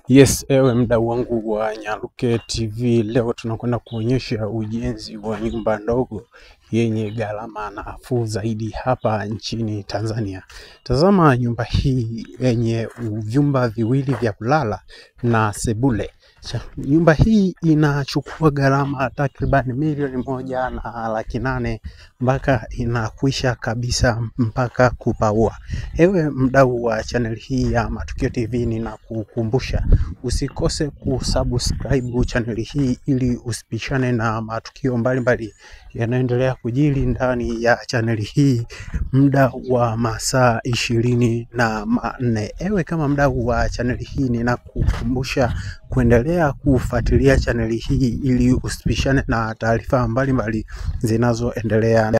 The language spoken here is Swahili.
Yes, ewe mdau wangu wa Nyaruke TV, leo tunakwenda kuonyesha ujenzi wa nyumba ndogo yenye gharama nafuu zaidi hapa nchini Tanzania. Tazama nyumba hii yenye vyumba viwili vya kulala na sebule. Nyumba hii inachukua gharama takriban milioni 1.8 mpaka inakwisha kabisa mpaka kupaua. Ewe mdau wa channel hii ya Matukio TV, ninakukumbusha usikose kusubscribe channel hii ili usipishane na matukio mbalimbali yanaendelea kujiri ndani ya channel hii muda wa masaa 24. Ewe kama mdau wa channel hii, ninakukumbusha kuendelea kufuatilia channel hii ili usipishane na taarifa mbalimbali zinazoendelea.